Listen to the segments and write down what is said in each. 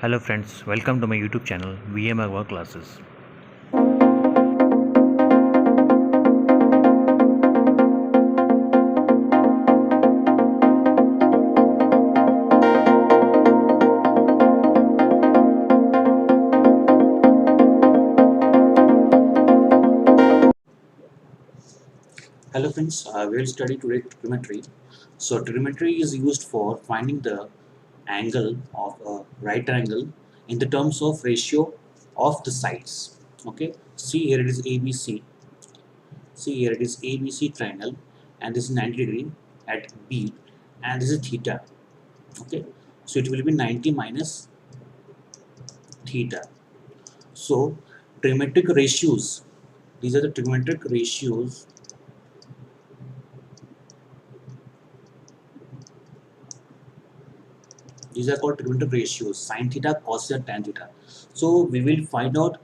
Hello friends, welcome to my YouTube channel VM Agwa Classes. Hello friends, we will study today trigonometry. So trigonometry is used for finding the angle of a right triangle in the terms of ratio of the sides. Okay, see here it is ABC. See here it is ABC triangle, and this is 90 degree at B, and this is theta. Okay, so it will be 90 minus theta. So trigonometric ratios. These are the trigonometric ratios. These are called trigonometric ratios: sine theta, cos theta, tan theta. So we will find out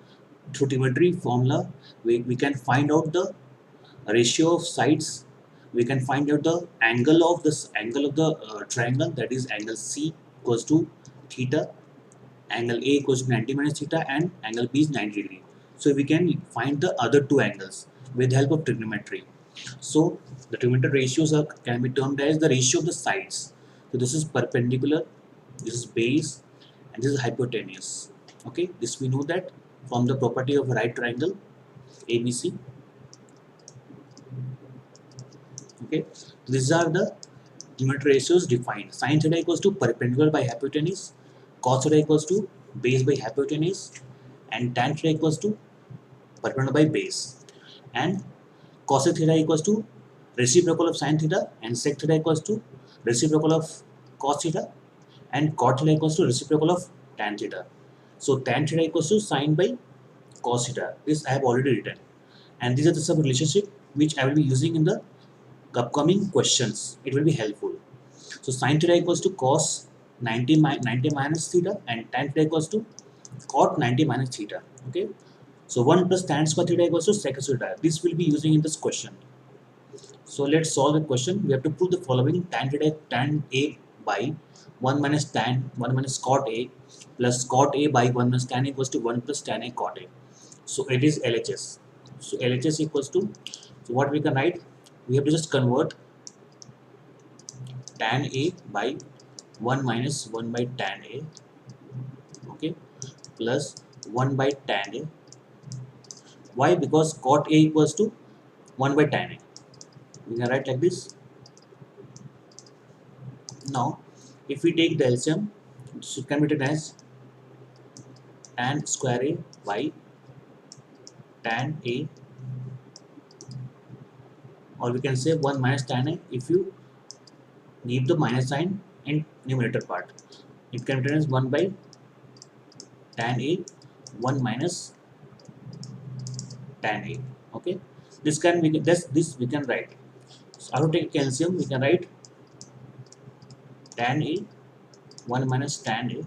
through trigonometry formula. We can find out the ratio of sides. We can find out the angle of the triangle, that is angle C equals to theta, angle A equals to 90 minus theta, and angle B is 90 degree. So we can find the other two angles with the help of trigonometry. So the trigonometric ratios can be termed as the ratio of the sides. So this is perpendicular, this is base, and this is hypotenuse. Okay, this we know that from the property of right triangle ABC. Okay, these are the trigonometric ratios defined. Sin theta equals to perpendicular by hypotenuse, cos theta equals to base by hypotenuse, and tan theta equals to perpendicular by base. And cosec theta equals to reciprocal of sin theta, and sec theta equals to reciprocal of cos theta, and cot theta equals to reciprocal of tan theta. So tan theta equals to sin by cos theta. This I have already written, and these are the sub relationship which I will be using in the upcoming questions. It will be helpful. So sin theta equals to cos 90 minus theta, and tan theta equals to cot 90 minus theta. Okay. So 1 plus tan square theta equals to sec square theta. This will be using in this question. So let's solve the question. We have to prove the following: tan A by 1 minus tan 1 minus cot A plus cot A by 1 minus tan A equals to 1 plus tan A cot A. So it is LHS. So LHS equals to, so what we can write, we have to just convert tan A by 1 minus 1 by tan A, okay, plus 1 by tan A. Why? Because cot A equals to 1 by tan A. We can write like this. Now, if we take the LCM, it can be written as tan square A by tan A, or we can say 1 minus tan A if you give the minus sign in numerator part. It can be written as 1 by tan A, 1 minus tan A. Okay, this we can write. So how to take calcium? We can write tan A 1 minus tan A. A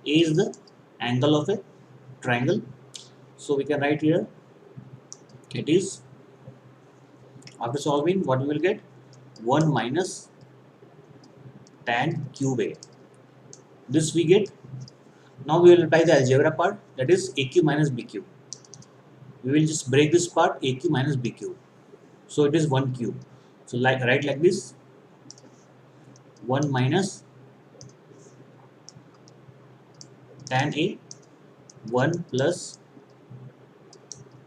is the angle of a triangle. So we can write here, it is, after solving, what we will get? 1 minus tan cube A. This we get. Now we will apply the algebra part, that is AQ minus BQ. We will just break this part, AQ minus BQ. So it is 1 cube. So write like this: 1 minus tan A, 1 plus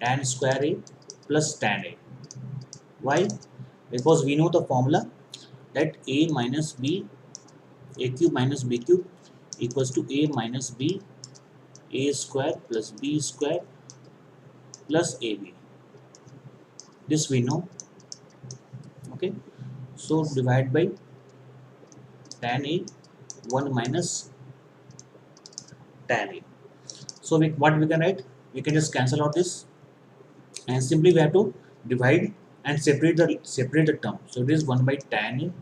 tan square A plus tan A. Why? Because we know the formula that A minus B, AQ minus BQ equals to A minus B, A square plus B square plus AB. This we know. Okay. So divide by tan A, 1 minus tan A. So what we can write? We can just cancel out this, and simply we have to divide and separate the term. So it is 1 by tan A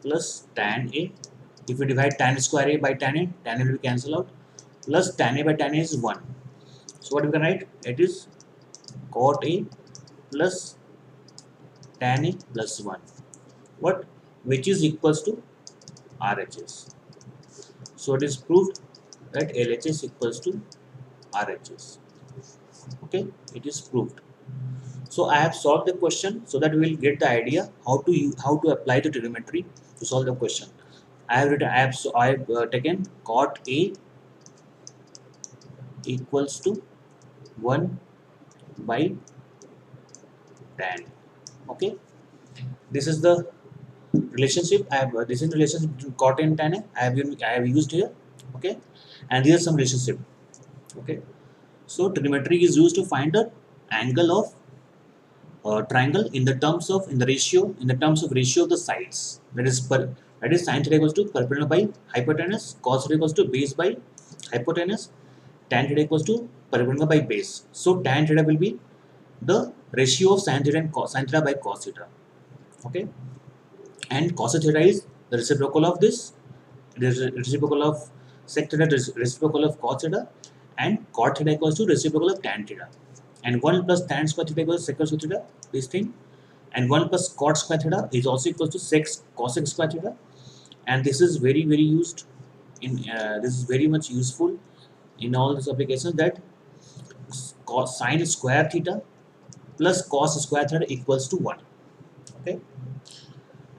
plus tan A. If we divide tan square A by tan A will be cancelled out, plus tan A by tan A is 1. So what we can write? It is cot A plus tan A plus 1. What? Which is equals to RHS. So it is proved that LHS equals to RHS. Okay, it is proved. So I have solved the question so that we will get the idea how to apply the trigonometry to solve the question. I have taken cot A equals to 1 by tan. Okay, this is the relationship. This is the relationship between cot and tan A. I have used here. Okay, and here is some relationship. Okay, so trigonometry is used to find the angle of triangle in the terms of ratio of the sides. That is sin theta equals to perpendicular by hypotenuse, cos theta equals to base by hypotenuse, tan theta equals to perpendicular by base. So tan theta will be the ratio of sin theta and sin theta by cos theta. Okay, and cos theta is the reciprocal of this. It is reciprocal of sec theta, reciprocal of cos theta, and cot theta equals to reciprocal of tan theta. And 1 plus tan square theta equals sec square theta, this thing. And 1 plus cot square theta is also equals to sec cosec square theta. And this is very used in this is very much useful in all these applications, that sin square theta plus cos square theta equals to 1. Okay,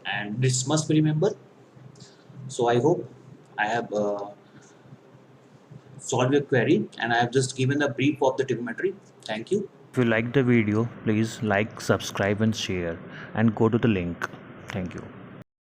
and this must be remembered. So I hope I have solved your query, and I have just given a brief of the trigonometry. Thank you. If you like the video, please like, subscribe and share and go to the link. Thank you.